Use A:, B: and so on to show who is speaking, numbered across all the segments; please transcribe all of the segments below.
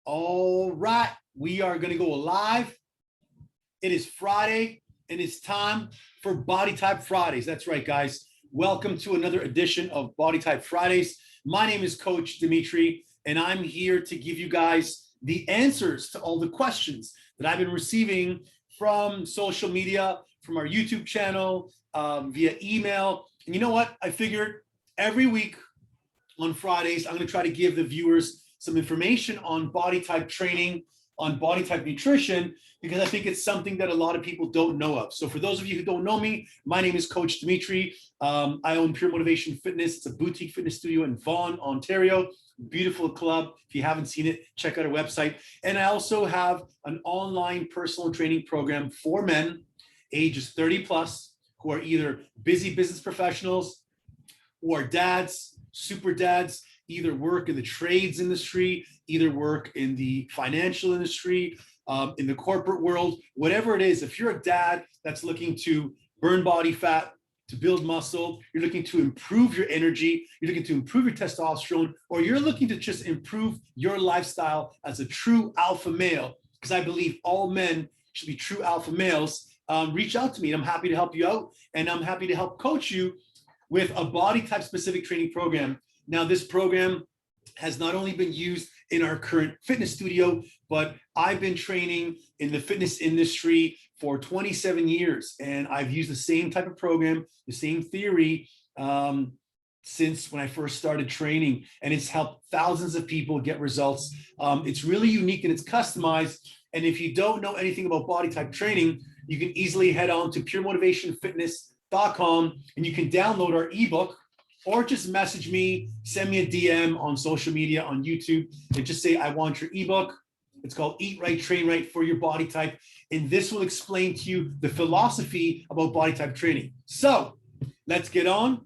A: All right, we are going to go live. It is Friday and it's time for Body Type Fridays. That's right, guys. Welcome to another edition of Body Type Fridays. My name is Coach Dimitri, and I'm here to give you guys the answers to all the questions that I've been receiving from social media, from our YouTube channel, via email. And you know what? I figured every week on Fridays, I'm going to try to give the viewers some information on body type training, on body type nutrition, because I think it's something that a lot of people don't know of. So for those of you who don't know me, my name is Coach Dimitri. I own Pure Motivation Fitness. It's a boutique fitness studio in Vaughan, Ontario. Beautiful club. If you haven't seen it, check out our website. And I also have an online personal training program for men ages 30 plus who are either busy business professionals, who are dads, super dads, either work in the trades industry, either work in the financial industry, in the corporate world, whatever it is. If you're a dad that's looking to burn body fat, to build muscle, you're looking to improve your energy, you're looking to improve your testosterone, or you're looking to just improve your lifestyle as a true alpha male, because I believe all men should be true alpha males, reach out to me and I'm happy to help you out. And I'm happy to help coach you with a body type specific training program. Now, this program has not only been used in our current fitness studio, but I've been training in the fitness industry for 27 years. And I've used the same type of program, the same theory since when I first started training. And it's helped thousands of people get results. It's really unique and it's customized. And if you don't know anything about body type training, you can easily head on to puremotivationfitness.com and you can download our ebook, or just message me, send me a DM on social media, on YouTube, and just say, I want your ebook. It's called Eat Right, Train Right for Your Body Type. And this will explain to you the philosophy about body type training. So let's get on.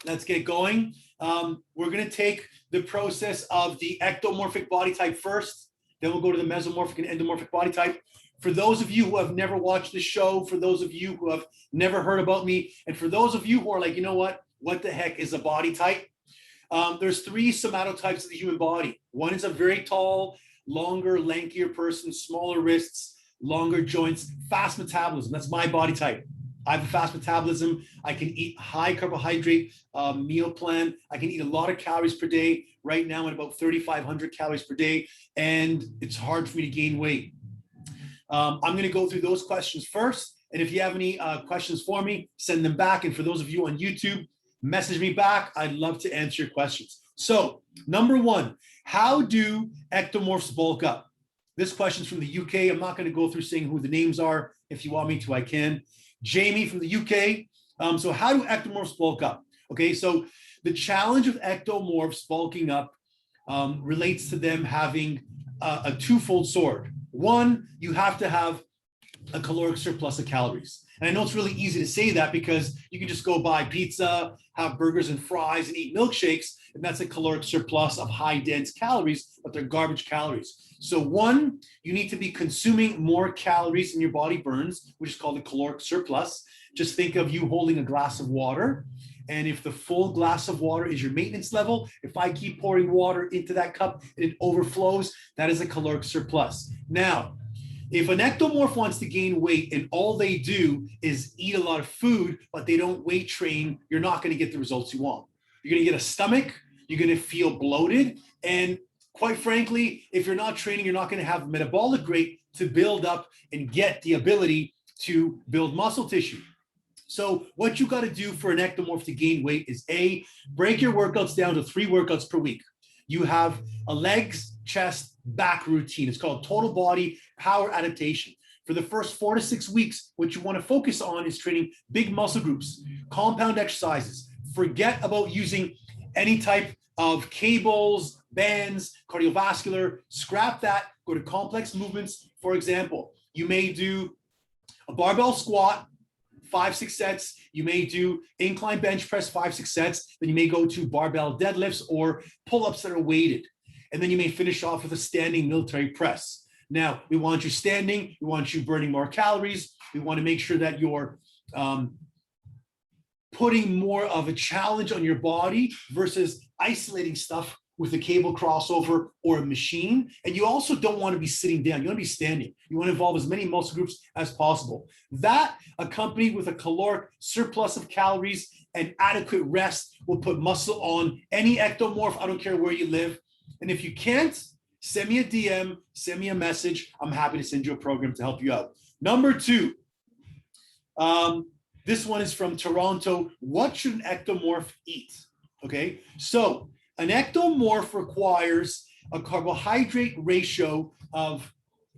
A: Let's get going. We're going to take the process of the ectomorphic body type first. Then we'll go to the mesomorphic and endomorphic body type. For those of you who have never watched the show, for those of you who have never heard about me, and for those of you who are like, you know what the heck is a body type? There's three somatotypes of the human body. One is a very tall, longer, lankier person, smaller wrists, longer joints, fast metabolism. That's my body type. I have a fast metabolism. I can eat high carbohydrate meal plan. I can eat a lot of calories per day. Right now, I'm at about 3,500 calories per day, and it's hard for me to gain weight. I'm going to go through those questions first. And if you have any questions for me, send them back. And for those of you on YouTube, message me back. I'd love to answer your questions. So number one, how do ectomorphs bulk up? This question's from the UK. I'm not going to go through saying who the names are. If you want me to, I can. Jamie from the UK. So how do ectomorphs bulk up? Okay, so the challenge of ectomorphs bulking up relates to them having a twofold sword. One, you have to have a caloric surplus of calories. And I know it's really easy to say that because you can just go buy pizza, have burgers and fries, and eat milkshakes, and that's a caloric surplus of high dense calories, but they're garbage calories. So one, you need to be consuming more calories than your body burns, which is called a caloric surplus. Just think of you holding a glass of water. And if the full glass of water is your maintenance level, if I keep pouring water into that cup and it overflows, that is a caloric surplus. Now, if an ectomorph wants to gain weight and all they do is eat a lot of food, but they don't weight train, you're not going to get the results you want. You're going to get a stomach, you're going to feel bloated, and quite frankly, if you're not training, you're not going to have metabolic rate to build up and get the ability to build muscle tissue. So what you got to do for an ectomorph to gain weight is A, break your workouts down to 3 workouts per week. You have a legs, chest, back routine. It's called total body power adaptation. For the first 4 to 6 weeks, what you want to focus on is training big muscle groups, compound exercises. Forget about using any type of cables, bands, cardiovascular. Scrap that. Go to complex movements. For example, you may do a barbell squat, 5-6 sets. You may do incline bench press, 5-6 sets. Then you may go to barbell deadlifts or pull-ups that are weighted. And then you may finish off with a standing military press. Now, we want you standing. We want you burning more calories. We want to make sure that you're putting more of a challenge on your body versus isolating stuff with a cable crossover or a machine. And you also don't want to be sitting down. You want to be standing. You want to involve as many muscle groups as possible. That, accompanied with a caloric surplus of calories and adequate rest, will put muscle on any ectomorph. I don't care where you live. And if you can't, send me a DM, send me a message. I'm happy to send you a program to help you out. Number 2, this one is from Toronto. What should an ectomorph eat? Okay, so an ectomorph requires a carbohydrate ratio of,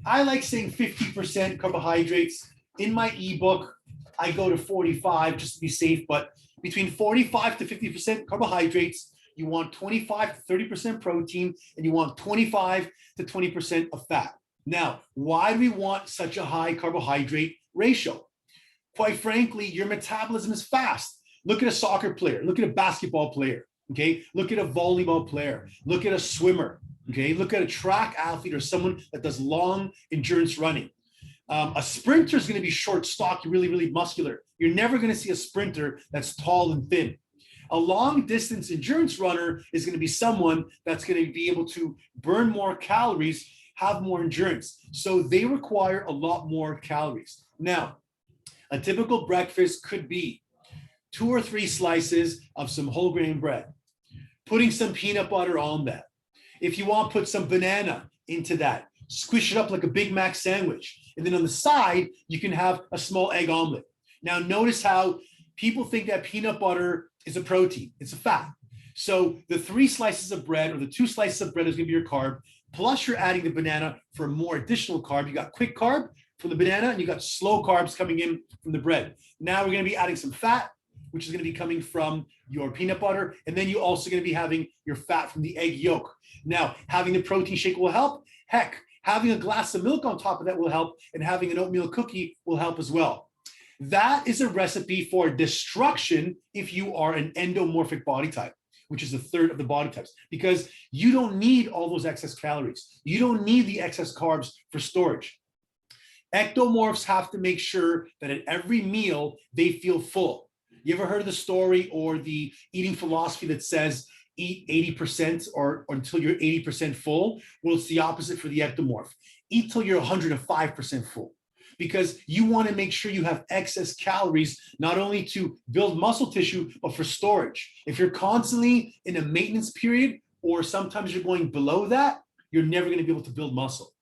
A: I like saying 50% carbohydrates. In my ebook, I go to 45 just to be safe, but between 45 to 50% carbohydrates, you want 25 to 30% protein, and you want 25 to 20% of fat. Now, why do we want such a high carbohydrate ratio? Quite frankly, your metabolism is fast. Look at a soccer player, look at a basketball player, okay? Look at a volleyball player, look at a swimmer, okay? Look at a track athlete or someone that does long endurance running. A sprinter is going to be short, stocky, really, really muscular. You're never going to see a sprinter that's tall and thin. A long distance endurance runner is going to be someone that's going to be able to burn more calories, have more endurance. So they require a lot more calories. Now, a typical breakfast could be 2 or 3 slices of some whole grain bread, putting some peanut butter on that. If you want, put some banana into that, squish it up like a Big Mac sandwich. And then on the side, you can have a small egg omelet. Now, notice how people think that peanut butter is a protein. It's a fat. So the 3 slices of bread or the 2 slices of bread is going to be your carb, plus you're adding the banana for more additional carb. You got quick carb from the banana, and you got slow carbs coming in from the bread. Now we're going to be adding some fat, which is going to be coming from your peanut butter. And then you're also going to be having your fat from the egg yolk. Now, having the protein shake will help. Heck, having a glass of milk on top of that will help. And having an oatmeal cookie will help as well. That is a recipe for destruction if you are an endomorphic body type, which is the third of the body types, because you don't need all those excess calories. You don't need the excess carbs for storage. Ectomorphs have to make sure that at every meal, they feel full. You ever heard of the story or the eating philosophy that says eat 80% or until you're 80% full? Well, it's the opposite for the ectomorph. Eat till you're 105% full, because you want to make sure you have excess calories, not only to build muscle tissue, but for storage. If you're constantly in a maintenance period, or sometimes you're going below that, you're never going to be able to build muscle.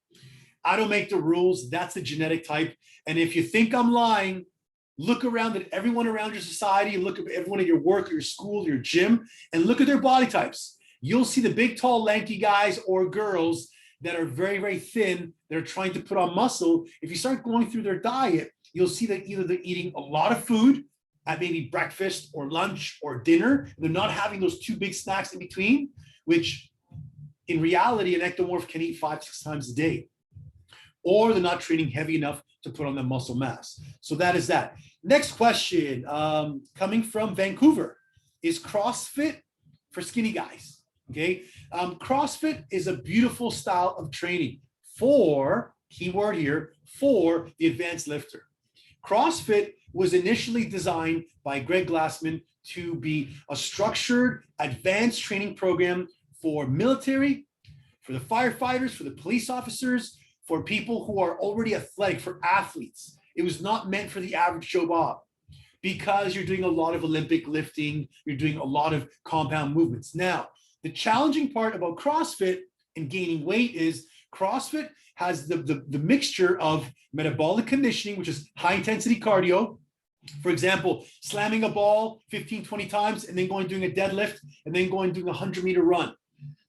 A: I don't make the rules. That's the genetic type. And if you think I'm lying, look around at everyone around your society, and look at everyone at your work, your school, your gym, and look at their body types. You'll see the big, tall, lanky guys or girls that are very, very thin. They're trying to put on muscle. If you start going through their diet, you'll see that either they're eating a lot of food at maybe breakfast or lunch or dinner. They're not having those 2 big snacks in between, which in reality, an ectomorph can eat 5-6 times a day. Or they're not training heavy enough to put on the muscle mass. So that is that. Next question, coming from Vancouver. Is CrossFit for skinny guys? Okay. CrossFit is a beautiful style of training for, keyword here, for the advanced lifter. CrossFit was initially designed by Greg Glassman to be a structured, advanced training program for military, for the firefighters, for the police officers, for people who are already athletic, for athletes. It was not meant for the average Joe Bob, because you're doing a lot of Olympic lifting, you're doing a lot of compound movements. Now, the challenging part about CrossFit and gaining weight is CrossFit has the mixture of metabolic conditioning, which is high intensity cardio. For example, slamming a ball 15, 20 times and then going doing a deadlift and then going doing a 100-meter run.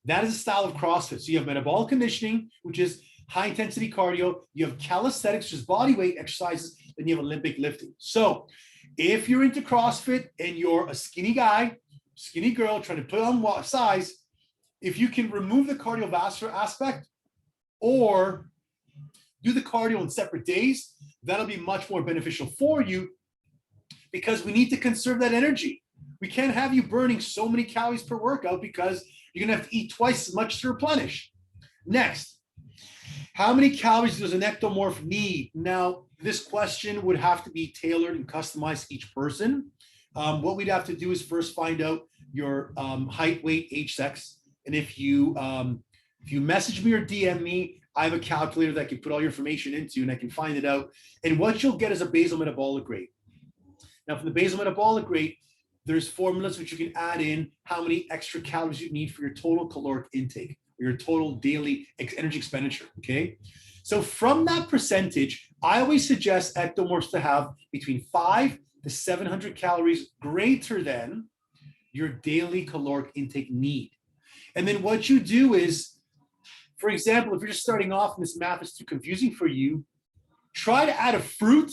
A: That is a style of CrossFit. So you have metabolic conditioning, which is high intensity cardio. You have calisthenics, which is body weight exercises. Then you have Olympic lifting. So if you're into CrossFit and you're a skinny guy, skinny girl trying to put on size, if you can remove the cardiovascular aspect or do the cardio on separate days, that'll be much more beneficial for you, because we need to conserve that energy. We can't have you burning so many calories per workout, because you're going to have to eat twice as much to replenish. Next, how many calories does an ectomorph need? Now, this question would have to be tailored and customized to each person. What we'd have to do is first find out your height, weight, age, sex, And if you message me or DM me, I have a calculator that I can put all your information into and I can find it out. And what you'll get is a basal metabolic rate. Now, from the basal metabolic rate, there's formulas which you can add in how many extra calories you need for your total caloric intake, or your total daily energy expenditure, okay? So from that percentage, I always suggest ectomorphs to have between 500 to 700 calories greater than your daily caloric intake need. And then what you do is, for example, if you're just starting off and this math is too confusing for you, try to add a fruit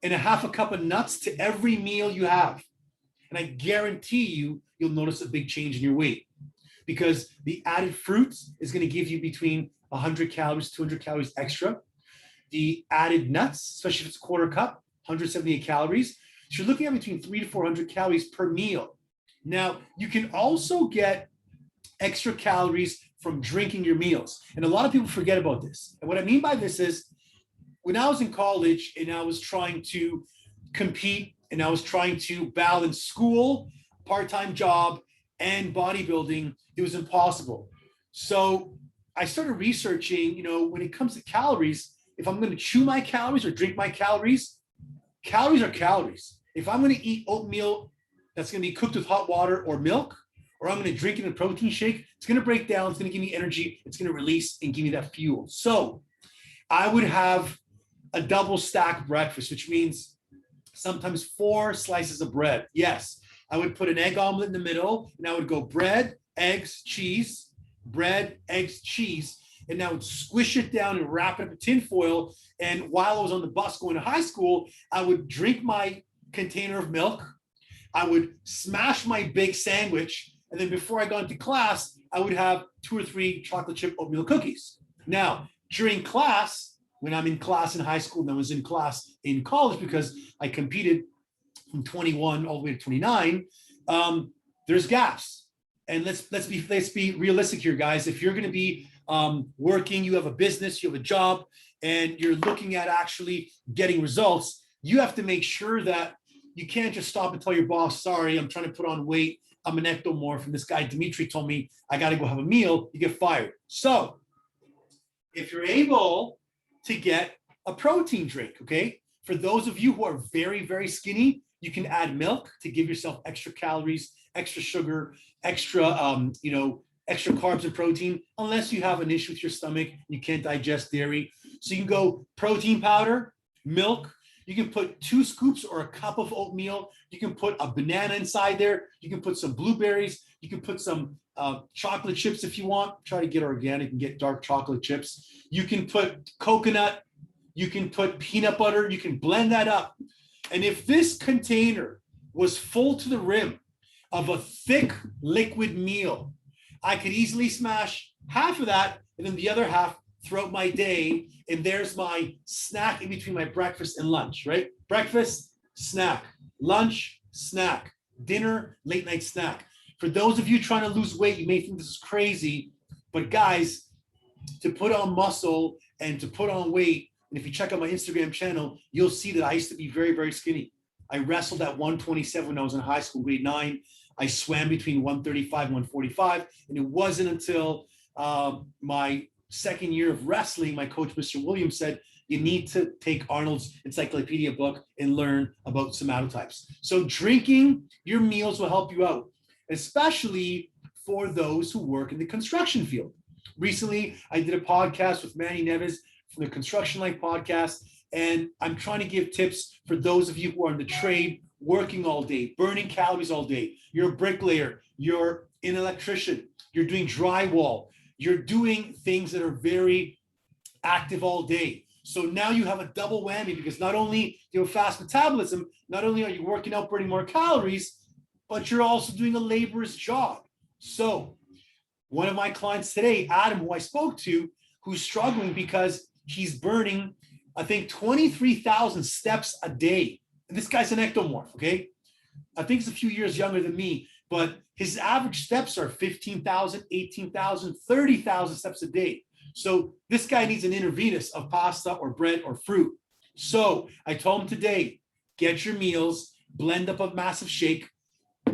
A: and a half a cup of nuts to every meal you have. And I guarantee you'll notice a big change in your weight, because the added fruits is going to give you between 100 calories, 200 calories extra. The added nuts, especially if it's a quarter cup, 178 calories. So you're looking at between 300 to 400 calories per meal. Now, you can also get extra calories from drinking your meals. And a lot of people forget about this. And what I mean by this is, when I was in college and I was trying to compete and I was trying to balance school, part-time job, and bodybuilding, it was impossible. So I started researching, when it comes to calories, if I'm going to chew my calories or drink my calories are calories. If I'm going to eat oatmeal that's going to be cooked with hot water or milk, or I'm going to drink it in a protein shake, it's going to break down, it's going to give me energy, it's going to release and give me that fuel. So I would have a double stack breakfast, which means sometimes 4 slices of bread. Yes, I would put an egg omelet in the middle, and I would go bread, eggs, cheese, bread, eggs, cheese, and I would squish it down and wrap it up in tin foil. And while I was on the bus going to high school, I would drink my container of milk. I would smash my big sandwich. And then before I got into class, I would have 2 or 3 chocolate chip oatmeal cookies. Now, during class, when I'm in class in high school, and I was in class in college because I competed from 21 all the way to 29, there's gaps. And let's be realistic here, guys. If you're going to be working, you have a business, you have a job, and you're looking at actually getting results, you have to make sure that you can't just stop and tell your boss, sorry, I'm trying to put on weight, I'm an ectomorph, and this guy Dimitri told me I got to go have a meal, you get fired. So if you're able to get a protein drink, okay, for those of you who are very, very skinny, you can add milk to give yourself extra calories, extra sugar, extra extra carbs and protein, unless you have an issue with your stomach, you can't digest dairy. So you can go protein powder, milk. You can put 2 scoops or a cup of oatmeal. You can put a banana inside there. You can put some blueberries. You can put some chocolate chips if you want. Try to get organic and get dark chocolate chips. You can put coconut. You can put peanut butter. You can blend that up. And if this container was full to the rim of a thick liquid meal, I could easily smash half of that and then the other half throughout my day. And there's my snack in between my breakfast and lunch, right? Breakfast, snack, lunch, snack, dinner, late night snack. For those of you trying to lose weight, you may think this is crazy, but guys, to put on muscle and to put on weight, and if you check out my Instagram channel, you'll see that I used to be very, very skinny. I wrestled at 127 when I was in high school, grade 9. I swam between 135 and 145. And it wasn't until my second year of wrestling, my coach, Mr. Williams, said, you need to take Arnold's encyclopedia book and learn about somatotypes. So drinking your meals will help you out, especially for those who work in the construction field. Recently, I did a podcast with Manny Neves from the Construction Life podcast, and I'm trying to give tips for those of you who are in the trade, working all day, burning calories all day. You're a bricklayer, you're an electrician, you're doing drywall, you're doing things that are very active all day. So now you have a double whammy, because not only do you have fast metabolism, not only are you working out, burning more calories, but you're also doing a laborious job. So one of my clients today, Adam, who I spoke to, who's struggling because he's burning, I think, 23,000 steps a day. And this guy's an ectomorph, okay? I think he's a few years younger than me, but his average steps are 15,000, 18,000, 30,000 steps a day. So this guy needs an intravenous of pasta or bread or fruit. So I told him today, get your meals, blend up a massive shake.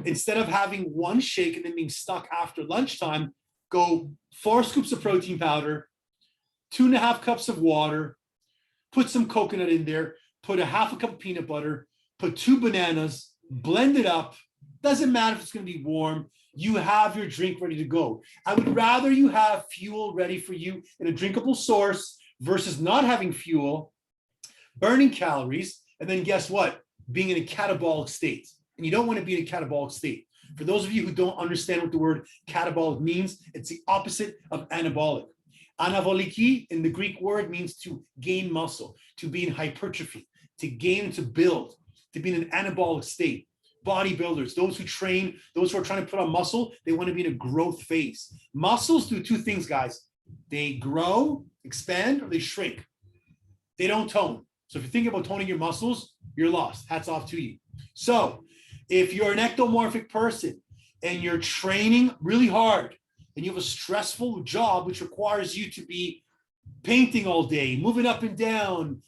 A: Instead of having one shake and then being stuck after lunchtime, go 4 scoops of protein powder, 2.5 cups of water, put some coconut in there, put a 1/2 cup of peanut butter, put 2 bananas, blend it up. Doesn't matter if it's going to be warm. You have your drink ready to go. I would rather you have fuel ready for you in a drinkable source versus not having fuel, burning calories, and then guess what? Being in a catabolic state. And you don't want to be in a catabolic state. For those of you who don't understand what the word catabolic means, it's the opposite of anabolic. Anaboliki in the Greek word means to gain muscle, to be in hypertrophy, to gain and to build, to be in an anabolic state. Bodybuilders, those who train, those who are trying to put on muscle, they want to be in a growth phase. Muscles do 2 things, guys. They grow, expand, or they shrink. They don't tone. So if you're thinking about toning your muscles, you're lost. Hats off to you. So if you're an ectomorphic person and you're training really hard and you have a stressful job which requires you to be painting all day, moving up and down,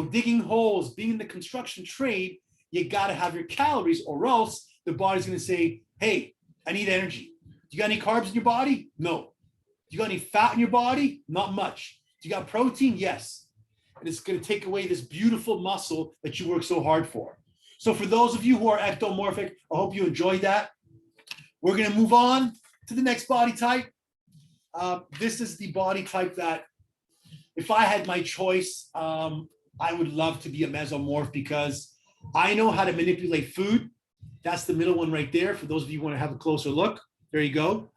A: digging holes, being in the construction trade, you got to have your calories, or else the body's going to say, hey, I need energy. You got any carbs in your body? No. You got any fat in your body? Not much. You got protein? Yes. And it's going to take away this beautiful muscle that you work so hard for. So for those of you who are ectomorphic, I hope you enjoyed that. We're going to move on to the next body type. This is the body type that, if I had my choice, I would love to be a mesomorph because I know how to manipulate food. That's the middle one right there. For those of you who want to have a closer look, there you go.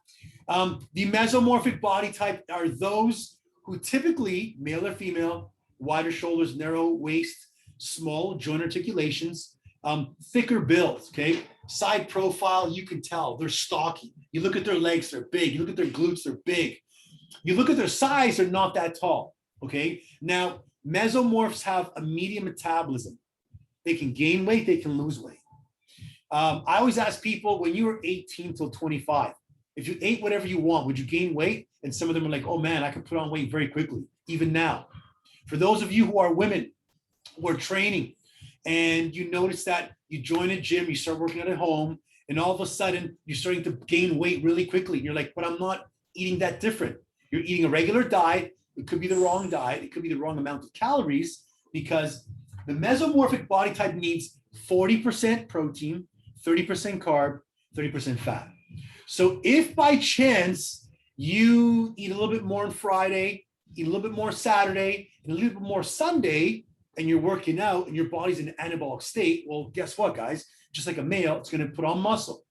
A: The mesomorphic body type are those who typically, male or female, wider shoulders, narrow waist, small joint articulations, thicker builds, okay? Side profile, you can tell they're stocky. You look at their legs, they're big. You look at their glutes, they're big. You look at their size, they're not that tall, okay? Now, mesomorphs have a medium metabolism. They can gain weight, they can lose weight. I always ask people, when you were 18 till 25, if you ate whatever you want, would you gain weight? And some of them are like, oh man, I can put on weight very quickly, even now. For those of you who are women, who are training, and you notice that you join a gym, you start working out at home, and all of a sudden you're starting to gain weight really quickly. You're like, but I'm not eating that different. You're eating a regular diet. It could be the wrong diet. It could be the wrong amount of calories, because the mesomorphic body type needs 40% protein, 30% carb, 30% fat. So if by chance you eat a little bit more on Friday, eat a little bit more Saturday, and a little bit more Sunday, and you're working out and your body's in an anabolic state, well, guess what, guys? Just like a male, it's going to put on muscle.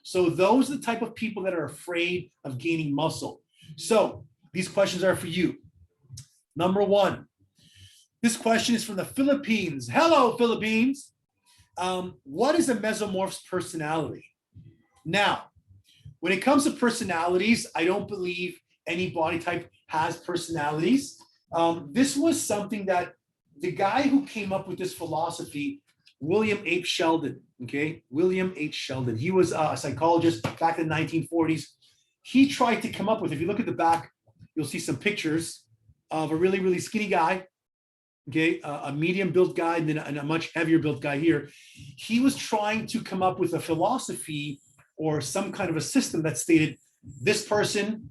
A: So those are the type of people that are afraid of gaining muscle. So these questions are for you. Number 1, this question is from the Philippines. Hello, Philippines. What is a mesomorph's personality? Now, when it comes to personalities, I don't believe any body type has personalities. This was something that the guy who came up with this philosophy, William H. Sheldon, okay? William H. Sheldon. He was a psychologist back in the 1940s. He tried to come up with, if you look at the back, you'll see some pictures of a really, really skinny guy, okay? A medium built guy, and then a much heavier built guy here. He was trying to come up with a philosophy or some kind of a system that stated this person,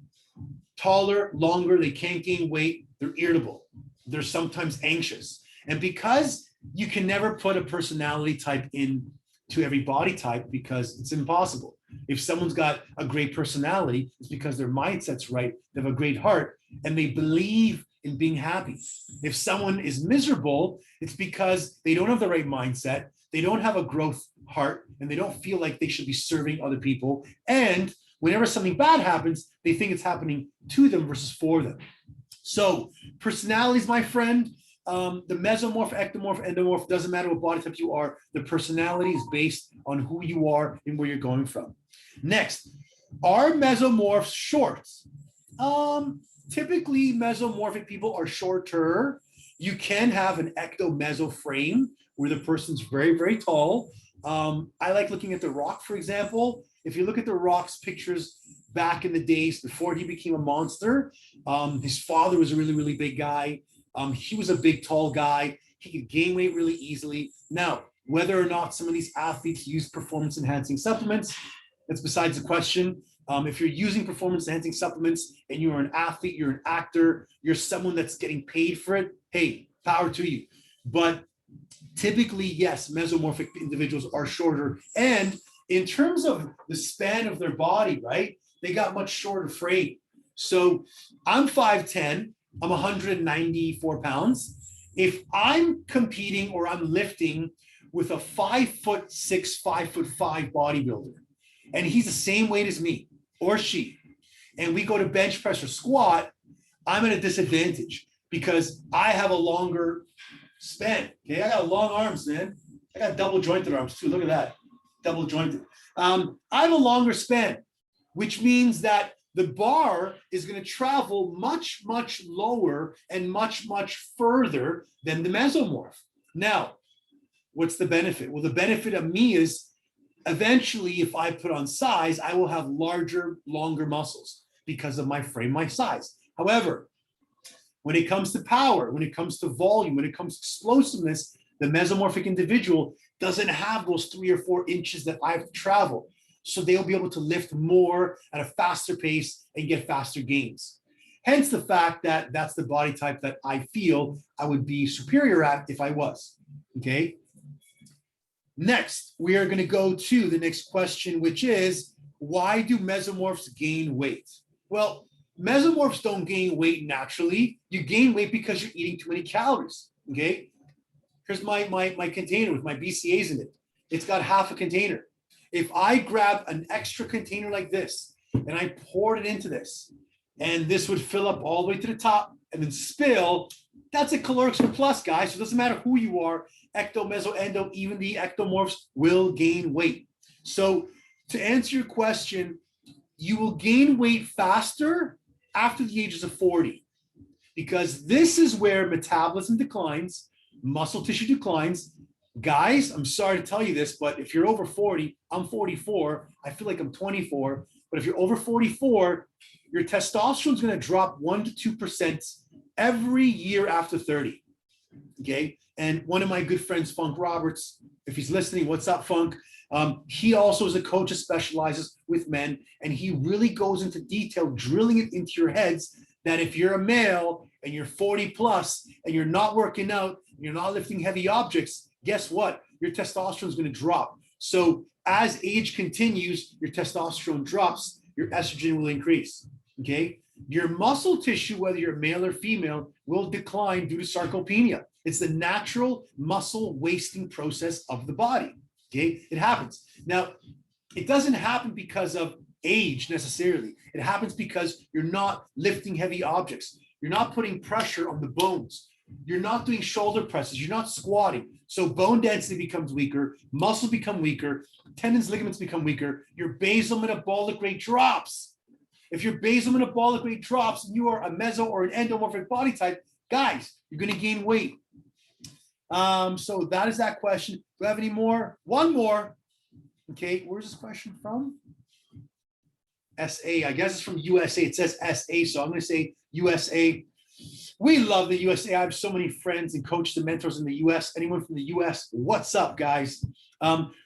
A: taller, longer, they can't gain weight, they're irritable, they're sometimes anxious. And because you can never put a personality type into every body type, because it's impossible. If someone's got a great personality, it's because their mindset's right, they have a great heart, and they believe in being happy. If someone is miserable, it's because they don't have the right mindset, they don't have a growth heart, and they don't feel like they should be serving other people. And whenever something bad happens, they think it's happening to them versus for them. So personalities, my friend, the mesomorph, ectomorph, endomorph, doesn't matter what body type you are, the personality is based on who you are and where you're going from. Next, are mesomorphs short? Typically, mesomorphic people are shorter. You can have an ectomeso frame where the person's very, very tall. I like looking at The Rock, for example. If you look at The Rock's pictures back in the days before he became a monster, his father was a really, really big guy. He was a big, tall guy. He could gain weight really easily. Now, whether or not some of these athletes use performance-enhancing supplements, that's besides the question. If you're using performance enhancing supplements and you're an athlete, you're an actor, you're someone that's getting paid for it, hey, power to you. But typically, yes, mesomorphic individuals are shorter. And in terms of the span of their body, right, they got much shorter frame. So I'm 5'10", I'm 194 pounds. If I'm competing or I'm lifting with a 5'6", 5'5" bodybuilder, and he's the same weight as me or she, and we go to bench press or squat, I'm at a disadvantage because I have a longer span. Okay, I got long arms, man. I got double jointed arms too. Look at that, double jointed. I have a longer span, which means that the bar is going to travel much, much lower and much, much further than the mesomorph. Now, what's the benefit? Well, the benefit of me is eventually, if I put on size, I will have larger, longer muscles because of my frame, my size. However, when it comes to power, when it comes to volume, when it comes to explosiveness, the mesomorphic individual doesn't have those 3 or 4 inches that I have to travel. So they'll be able to lift more at a faster pace and get faster gains. Hence the fact that that's the body type that I feel I would be superior at if I was, okay? Next, we are going to go to the next question, which is, why do mesomorphs gain weight? Well, mesomorphs don't gain weight naturally. You gain weight because you're eating too many calories, okay? Here's my container with my BCAAs in it. It's got half a container. If I grab an extra container like this and I poured it into this, and this would fill up all the way to the top and then spill, that's a caloric surplus, guys. So it doesn't matter who you are, ecto, meso, endo, even the ectomorphs will gain weight. So to answer your question, you will gain weight faster after the ages of 40, because this is where metabolism declines, muscle tissue declines. Guys, I'm sorry to tell you this, but if you're over 40, I'm 44, I feel like I'm 24, but if you're over 44, your testosterone is going to drop 1 to 2% every year after 30, okay? And one of my good friends, Funk Roberts, if he's listening, what's up, Funk? He also is a coach that specializes with men, and he really goes into detail, drilling it into your heads that if you're a male and you're 40 plus and you're not working out, you're not lifting heavy objects, guess what? Your testosterone is going to drop. So as age continues, your testosterone drops, your estrogen will increase, okay? Your muscle tissue, whether you're male or female, will decline due to sarcopenia. It's the natural muscle wasting process of the body, okay? It happens. Now, it doesn't happen because of age necessarily. It happens because you're not lifting heavy objects. You're not putting pressure on the bones. You're not doing shoulder presses. You're not squatting. So bone density becomes weaker, muscles become weaker, tendons, ligaments become weaker. Your basal metabolic rate drops. If your basal metabolic rate drops and you are a meso or an endomorphic body type, guys, you're going to gain weight. So that is that question. Do I have any more? One more. Okay, where's this question from? SA. I guess it's from USA. It says SA, so I'm going to say USA. We love the USA. I have so many friends and coaches and mentors in the US. Anyone from the US, what's up, guys?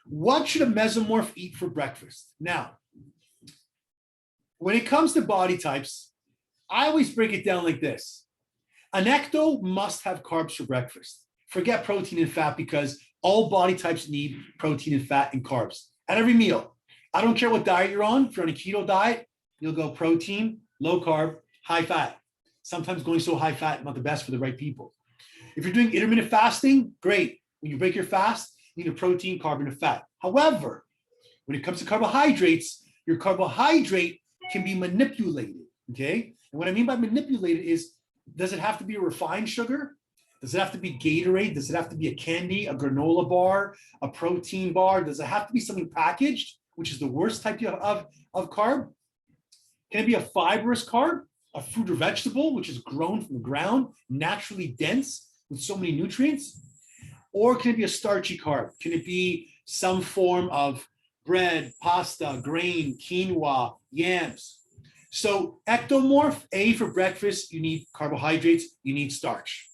A: What should a mesomorph eat for breakfast? Now, when it comes to body types, I always break it down like this. An ecto must have carbs for breakfast. Forget protein and fat, because all body types need protein and fat and carbs at every meal. I don't care what diet you're on. If you're on a keto diet, you'll go protein, low carb, high fat. Sometimes going so high fat, not the best for the right people. If you're doing intermittent fasting, great. When you break your fast, you need a protein, carb, and a fat. However, when it comes to carbohydrates, your carbohydrate can be manipulated, okay? And what I mean by manipulated is, does it have to be a refined sugar? Does it have to be Gatorade? Does it have to be a candy, a granola bar, a protein bar? Does it have to be something packaged, which is the worst type of carb? Can it be a fibrous carb, a fruit or vegetable, which is grown from the ground, naturally dense with so many nutrients? Or can it be a starchy carb? Can it be some form of bread, pasta, grain, quinoa, yams? So ectomorph, A, for breakfast, you need carbohydrates, you need starch.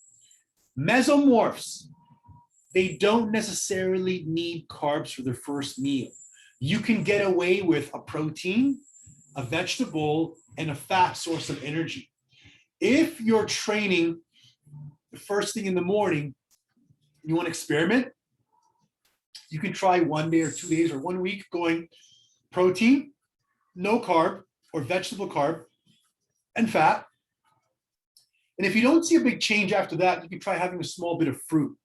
A: Mesomorphs, they don't necessarily need carbs for their first meal. You can get away with a protein, a vegetable, and a fat source of energy. If you're training the first thing in the morning, you want to experiment, you can try 1 day or 2 days or 1 week going protein, no carb, or vegetable carb, and fat. And if you don't see a big change after that, you can try having a small bit of fruit.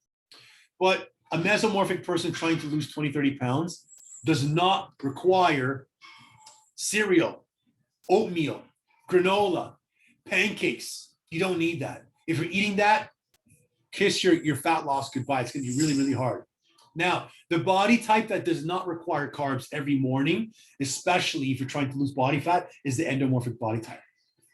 A: But a mesomorphic person trying to lose 20, 30 pounds does not require cereal, oatmeal, granola, pancakes. You don't need that. If you're eating that, kiss your fat loss goodbye. It's going to be really, really hard. Now, the body type that does not require carbs every morning, especially if you're trying to lose body fat, is the endomorphic body type.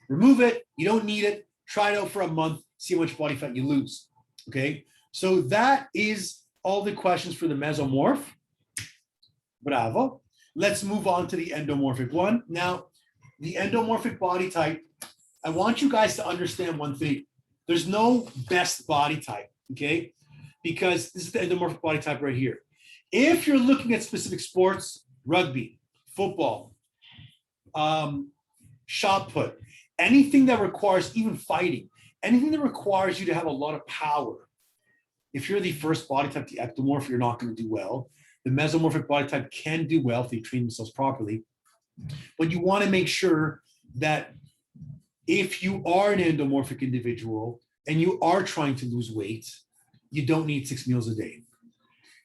A: Remove it. You don't need it. Try it out for a month. See how much body fat you lose. Okay. So that is all the questions for the mesomorph. Bravo. Let's move on to the endomorphic one. Now, the endomorphic body type, I want you guys to understand one thing. There's no best body type, okay? Because this is the endomorphic body type right here. If you're looking at specific sports, rugby, football, shot put, anything that requires even fighting, anything that requires you to have a lot of power, if you're the first body type, the ectomorph, you're not going to do well. The mesomorphic body type can do well if they train themselves properly. But you want to make sure that if you are an endomorphic individual and you are trying to lose weight, you don't need 6 meals a day.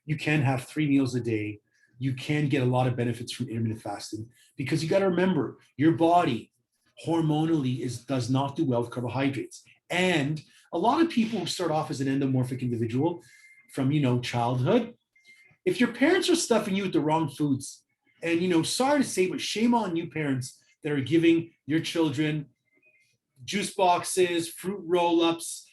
A: You can have 3 meals a day. You can get a lot of benefits from intermittent fasting because you got to remember your body hormonally does not do well with carbohydrates. And a lot of people who start off as an endomorphic individual from, childhood, if your parents are stuffing you with the wrong foods, and, sorry to say, but shame on you parents that are giving your children juice boxes, fruit roll-ups.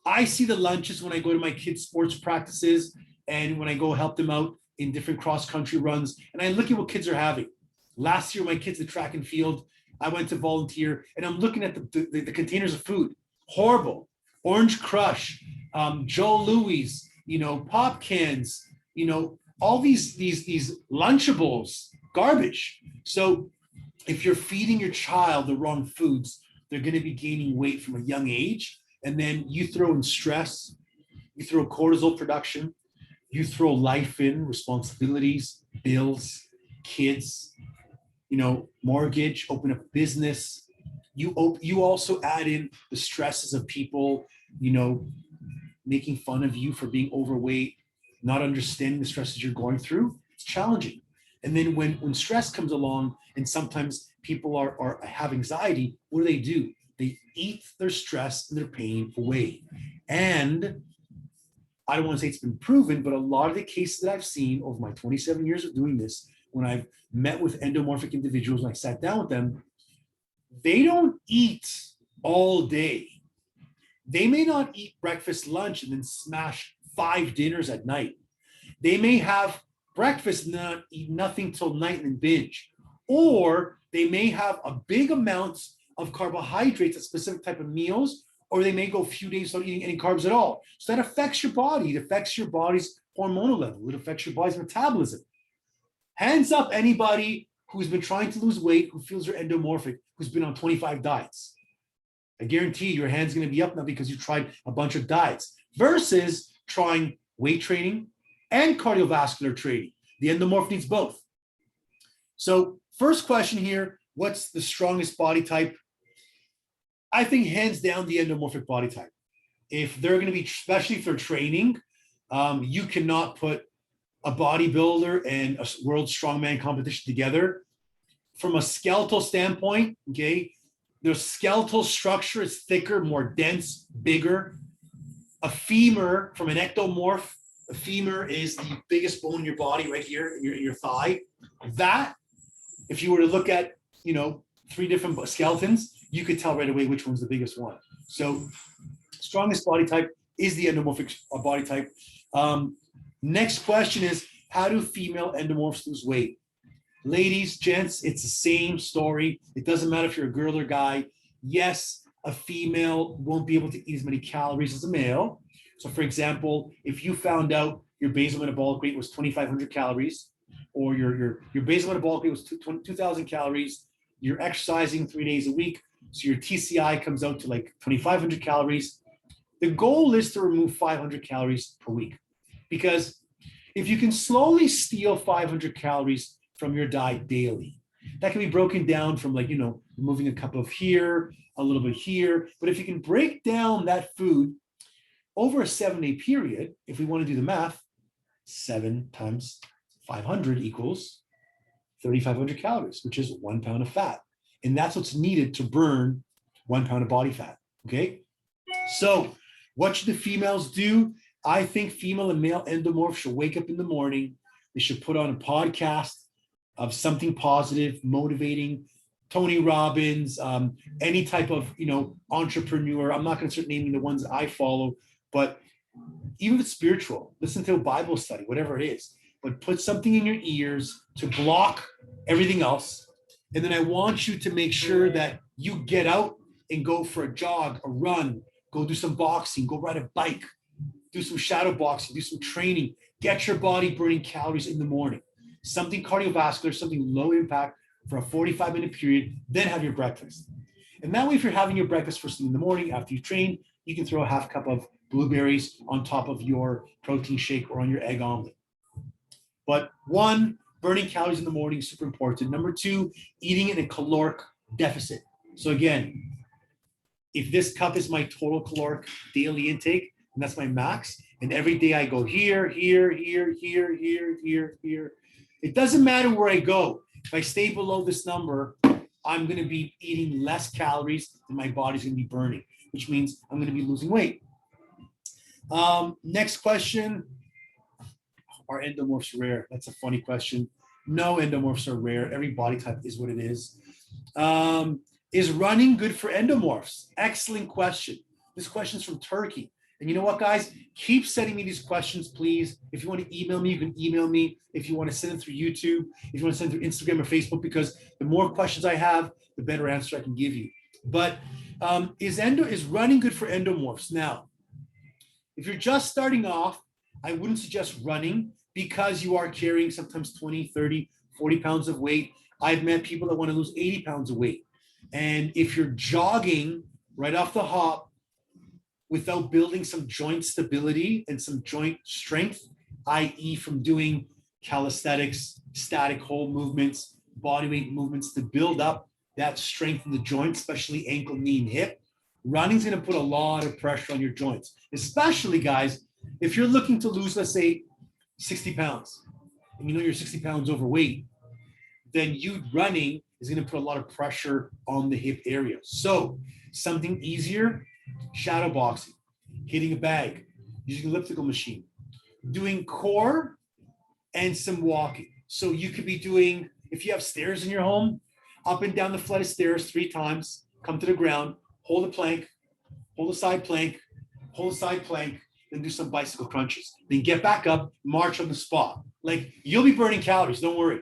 A: I see the lunches when I go to my kids' sports practices and when I go help them out in different cross-country runs, and I look at what kids are having. Last year, my kids at track and field, I went to volunteer, and I'm looking at the containers of food. Horrible. Orange Crush, Joe Louis, pop cans, all these Lunchables, garbage. So if you're feeding your child the wrong foods, they're going to be gaining weight from a young age. And then you throw in stress, you throw cortisol production, you throw life in, responsibilities, bills, kids, mortgage, open a business. You also add in the stresses of people, making fun of you for being overweight, not understanding the stresses you're going through. It's challenging. And then when stress comes along and sometimes people have anxiety, what do? They eat their stress and their pain away. And I don't want to say it's been proven, but a lot of the cases that I've seen over my 27 years of doing this, when I've met with endomorphic individuals and I sat down with them, they don't eat all day. They may not eat breakfast, lunch, and then smash 5 dinners at night. They may have breakfast and not eat nothing till night and then binge. Or they may have a big amount of carbohydrates at specific type of meals, or they may go a few days without eating any carbs at all. So that affects your body. It affects your body's hormonal level. It affects your body's metabolism. Hands up anybody who's been trying to lose weight, who feels they're endomorphic, who's been on 25 diets. I guarantee you, your hand's going to be up now because you tried a bunch of diets versus trying weight training and cardiovascular training. The endomorph needs both. So first question here, what's the strongest body type? I think hands down the endomorphic body type. If they're going to be, especially if they're training, you cannot put a bodybuilder and a world strongman competition together. From a skeletal standpoint, okay, their skeletal structure is thicker, more dense, bigger. A femur from an ectomorph, the femur is the biggest bone in your body right here, in your thigh. That, if you were to look at, 3 different skeletons, you could tell right away which one's the biggest one. So strongest body type is the endomorphic body type. Next question is, how do female endomorphs lose weight? Ladies, gents, it's the same story. It doesn't matter if you're a girl or guy. Yes, a female won't be able to eat as many calories as a male. So for example, if you found out your basal metabolic rate was 2,500 calories, or your basal metabolic rate was 2,000 calories, you're exercising 3 days a week, so your TCI comes out to like 2,500 calories. The goal is to remove 500 calories per week, because if you can slowly steal 500 calories from your diet daily, that can be broken down from, like, removing a cup of here, a little bit here. But if you can break down that food over a 7-day period, if we want to do the math, 7 times 500 equals 3,500 calories, which is 1 pound of fat. And that's what's needed to burn 1 pound of body fat. Okay. So what should the females do? I think female and male endomorphs should wake up in the morning. They should put on a podcast of something positive, motivating, Tony Robbins, any type of, entrepreneur. I'm not going to start naming the ones that I follow, but even if it's spiritual, listen to a Bible study, whatever it is, but put something in your ears to block everything else. And then I want you to make sure that you get out and go for a jog, a run, go do some boxing, go ride a bike, do some shadow boxing, do some training, get your body burning calories in the morning. Something cardiovascular, something low impact for a 45-minute period, then have your breakfast. And that way, if you're having your breakfast first thing in the morning after you train, you can throw a half cup of blueberries on top of your protein shake or on your egg omelet. But 1, burning calories in the morning is super important. Number 2, eating in a caloric deficit. So again, if this cup is my total caloric daily intake, and that's my max, and every day I go here, here, here, here, here, here, here, it doesn't matter where I go. If I stay below this number, I'm going to be eating less calories than my body's going to be burning, which means I'm going to be losing weight. Next question. Are endomorphs rare? That's a funny question. No, endomorphs are rare. Every body type is what it is. Is running good for endomorphs? Excellent question. This question is from Turkey. And you know what, guys? Keep sending me these questions, please. If you want to email me, you can email me. If you want to send them through YouTube, if you want to send them through Instagram or Facebook, because the more questions I have, the better answer I can give you. But is running good for endomorphs? Now, if you're just starting off, I wouldn't suggest running, because you are carrying sometimes 20, 30, 40 pounds of weight. I've met people that want to lose 80 pounds of weight. And if you're jogging right off the hop without building some joint stability and some joint strength, i.e. from doing calisthenics, static hold movements, body weight movements to build up that strength in the joints, especially ankle, knee, and hip, running's going to put a lot of pressure on your joints, especially, guys, if you're looking to lose, let's say, 60 pounds, and you know you're 60 pounds overweight, then you running is going to put a lot of pressure on the hip area. So something easier, shadow boxing, hitting a bag, using an elliptical machine, doing core and some walking. So you could be doing, if you have stairs in your home, up and down the flight of stairs 3 times, come to the ground, hold a plank, hold a side plank, hold a side plank, then do some bicycle crunches. Then get back up, march on the spot. Like, you'll be burning calories, don't worry.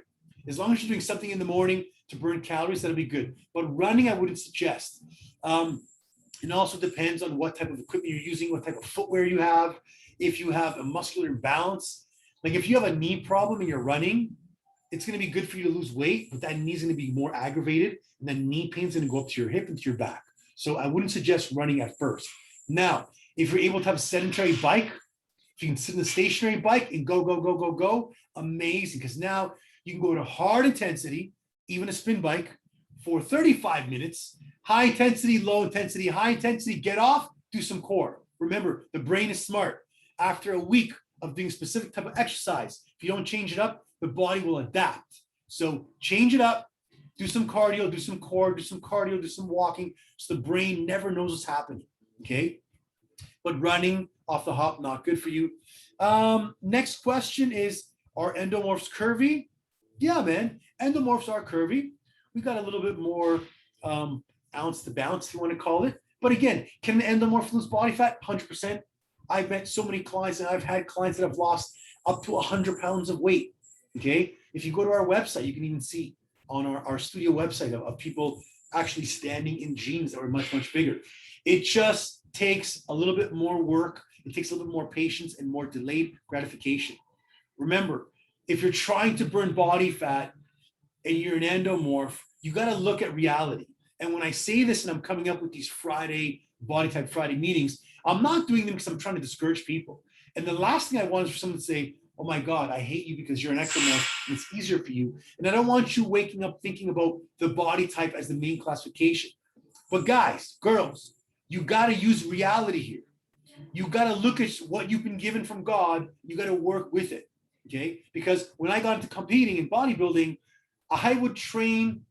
A: As long as you're doing something in the morning to burn calories, that'll be good. But running, I wouldn't suggest. It also depends on what type of equipment you're using, what type of footwear you have. If you have a muscular imbalance, like if you have a knee problem and you're running, it's going to be good for you to lose weight, but that knee is going to be more aggravated, and then knee pain is going to go up to your hip and to your back. So I wouldn't suggest running at first. Now, if you're able to have a sedentary bike, if you can sit in a stationary bike and go, amazing, because now you can go to hard intensity, even a spin bike, for 35 minutes, high intensity, low intensity, high intensity, get off, do some core. Remember, the brain is smart. After a week of doing a specific type of exercise, if you don't change it up, the body will adapt. So change it up, do some cardio, do some core, do some cardio, do some walking, so the brain never knows what's happening, okay? But running off the hop, not good for you. Next question is, are endomorphs curvy? Yeah, man, endomorphs are curvy. We got a little bit more ounce to bounce, if you want to call it. But again, can the endomorph lose body fat? 100%. I've met so many clients, and I've had clients that have lost up to 100 pounds of weight, okay? If you go to our website, you can even see on our studio website of people actually standing in jeans that were much, much bigger. It just takes a little bit more work. It takes a little bit more patience and more delayed gratification. Remember, if you're trying to burn body fat and you're an endomorph, you got to look at reality. And when I say this and I'm coming up with these Friday, Body Type Friday meetings, I'm not doing them because I'm trying to discourage people. And the last thing I want is for someone to say, oh my God, I hate you because you're an ectomorph and it's easier for you. And I don't want you waking up thinking about the body type as the main classification. But guys, girls, you got to use reality here. You got to look at what you've been given from God. You got to work with it, okay? Because when I got into competing in bodybuilding, I would train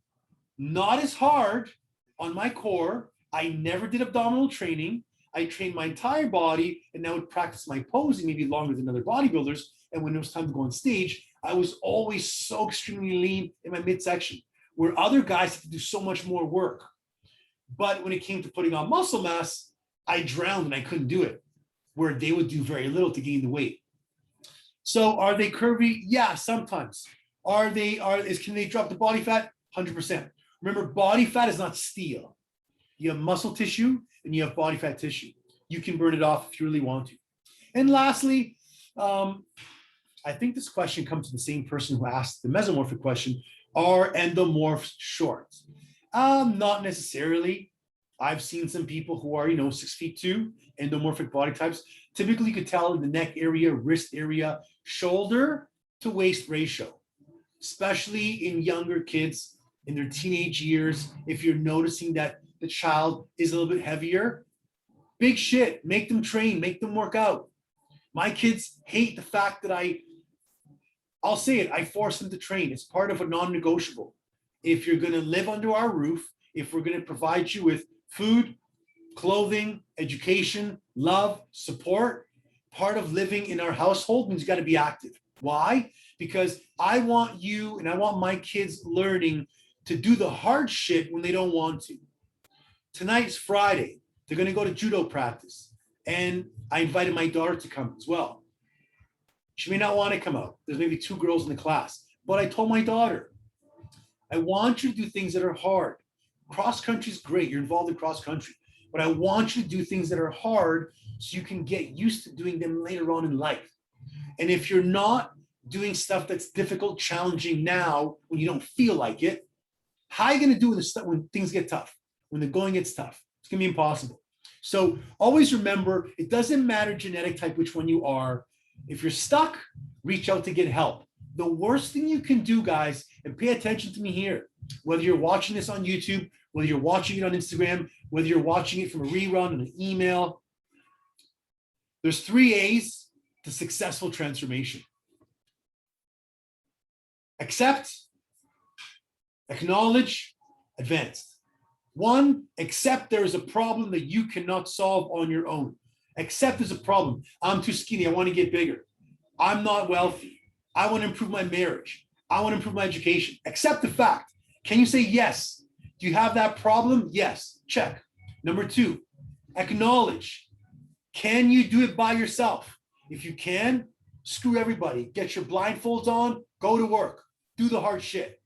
A: not as hard on my core. I never did abdominal training. I trained my entire body, and I would practice my posing maybe longer than other bodybuilders. And when it was time to go on stage, I was always so extremely lean in my midsection, where other guys had to do so much more work. But when it came to putting on muscle mass, I drowned and I couldn't do it, where they would do very little to gain the weight. So are they curvy? Yeah, sometimes. Can they drop the body fat? 100%. Remember, body fat is not steel. You have muscle tissue and you have body fat tissue. You can burn it off if you really want to. And lastly, I think this question comes to the same person who asked the mesomorphic question: are endomorphs short? Not necessarily. I've seen some people who are, 6'2", endomorphic body types. Typically, you could tell in the neck area, wrist area, shoulder to waist ratio, especially in younger kids in their teenage years. If you're noticing that the child is a little bit heavier, big shit, make them train, make them work out. My kids hate the fact that I'll say it, I force them to train. It's part of a non-negotiable. If you're going to live under our roof, if we're going to provide you with food, clothing, education, love, support, part of living in our household means you got to be active. Why? Because I want you and I want my kids learning to do the hard shit when they don't want to. Tonight's Friday. They're going to go to judo practice. And I invited my daughter to come as well. She may not want to come out. There's maybe 2 girls in the class. But I told my daughter, I want you to do things that are hard. Cross country is great. You're involved in cross country. But I want you to do things that are hard so you can get used to doing them later on in life. And if you're not doing stuff that's difficult, challenging now when you don't feel like it, how are you going to do it when things get tough? When the going gets tough? It's going to be impossible. So always remember, it doesn't matter genetic type, which one you are. If you're stuck, reach out to get help. The worst thing you can do, guys, and pay attention to me here, whether you're watching this on YouTube, whether you're watching it on Instagram, whether you're watching it from a rerun and an email, there's 3 A's to successful transformation. Accept, acknowledge, advance. 1, accept there is a problem that you cannot solve on your own. Accept there's a problem. I'm too skinny. I want to get bigger. I'm not wealthy. I want to improve my marriage. I want to improve my education. Accept the fact. Can you say yes? Do you have that problem? Yes. Check. Number 2, acknowledge. Can you do it by yourself? If you can, screw everybody. Get your blindfolds on, go to work, do the hard shit.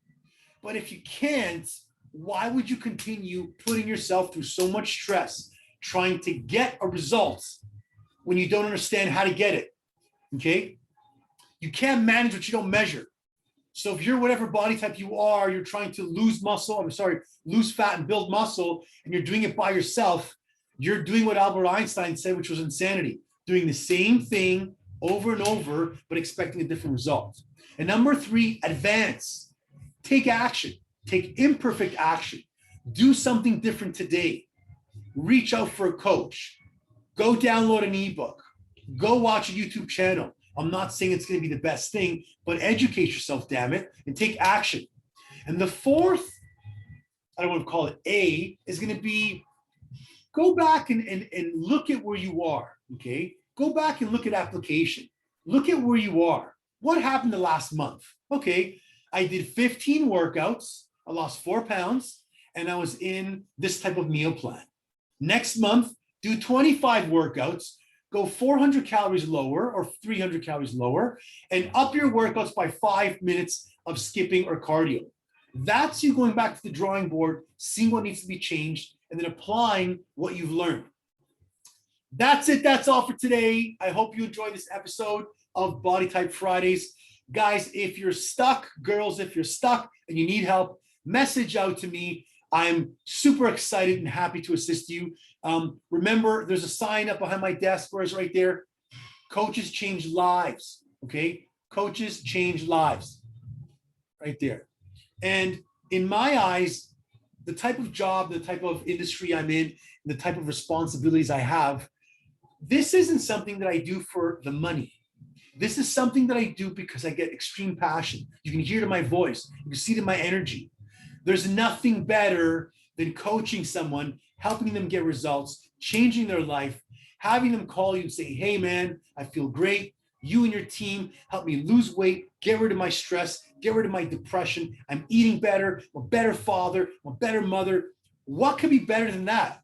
A: But if you can't, why would you continue putting yourself through so much stress trying to get a result when you don't understand how to get it? Okay? You can't manage what you don't measure. So if you're whatever body type you are, you're trying to lose fat and build muscle, and you're doing it by yourself, you're doing what Albert Einstein said, which was insanity, doing the same thing over and over, but expecting a different result. And number 3, advance. Take action. Take imperfect action. Do something different today. Reach out for a coach. Go download an ebook. Go watch a YouTube channel. I'm not saying it's going to be the best thing, but educate yourself, damn it, and take action. And the 4th, I don't want to call it A, is going to be go back and look at where you are, okay? Go back and look at application. Look at where you are. What happened the last month? Okay, I did 15 workouts. I lost 4 pounds, and I was in this type of meal plan. Next month, do 25 workouts, go 400 calories lower or 300 calories lower, and up your workouts by 5 minutes of skipping or cardio. That's you going back to the drawing board, seeing what needs to be changed, and then applying what you've learned. That's it. That's all for today. I hope you enjoyed this episode of Body Type Fridays. Guys, if you're stuck, girls, if you're stuck and you need help, message out to me. I'm super excited and happy to assist you. Remember, there's a sign up behind my desk where it's right there. Coaches change lives, okay? Coaches change lives, right there. And in my eyes, the type of job, the type of industry I'm in, the type of responsibilities I have, this isn't something that I do for the money. This is something that I do because I get extreme passion. You can hear it in my voice. You can see it in my energy. There's nothing better than coaching someone, helping them get results, changing their life, having them call you and say, hey, man, I feel great. You and your team help me lose weight, get rid of my stress, get rid of my depression. I'm eating better. I'm a better father. I'm a better mother. What could be better than that?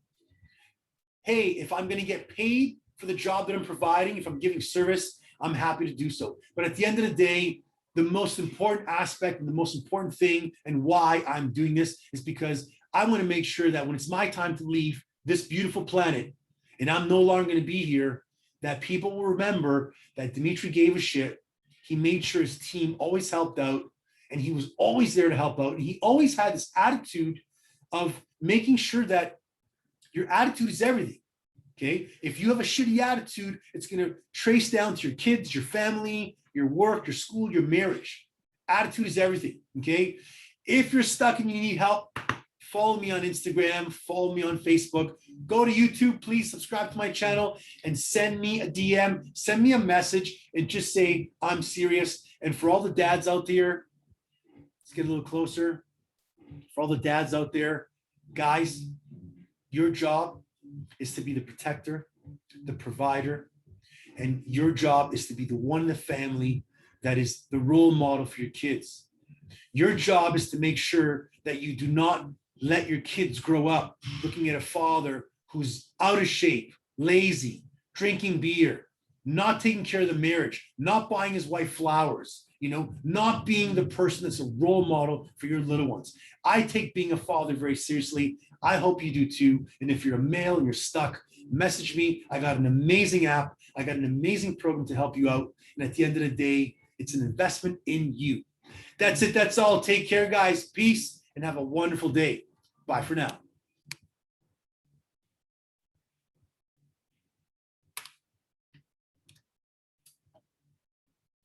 A: Hey, if I'm going to get paid for the job that I'm providing, if I'm giving service, I'm happy to do so. But at the end of the day, the most important aspect and the most important thing and why I'm doing this is because I want to make sure that when it's my time to leave this beautiful planet and I'm no longer going to be here, that people will remember that Dimitri gave a shit. He made sure his team always helped out and he was always there to help out. And he always had this attitude of making sure that your attitude is everything. Okay, if you have a shitty attitude, it's going to trace down to your kids, your family, your work, your school, your marriage. Attitude is everything. Okay, if you're stuck and you need help, follow me on Instagram, follow me on Facebook, go to YouTube, please subscribe to my channel and send me a DM, send me a message and just say, I'm serious. And for all the dads out there, let's get a little closer. For all the dads out there, guys, your job is to be the protector, the provider, and your job is to be the one in the family that is the role model for your kids. Your job is to make sure that you do not let your kids grow up looking at a father who's out of shape, lazy, drinking beer, not taking care of the marriage, not buying his wife flowers, not being the person that's a role model for your little ones. I take being a father very seriously. I hope you do too. And if you're a male and you're stuck, message me. I got an amazing app. I got an amazing program to help you out. And at the end of the day, it's an investment in you. That's it. That's all. Take care, guys. Peace and have a wonderful day. Bye for now.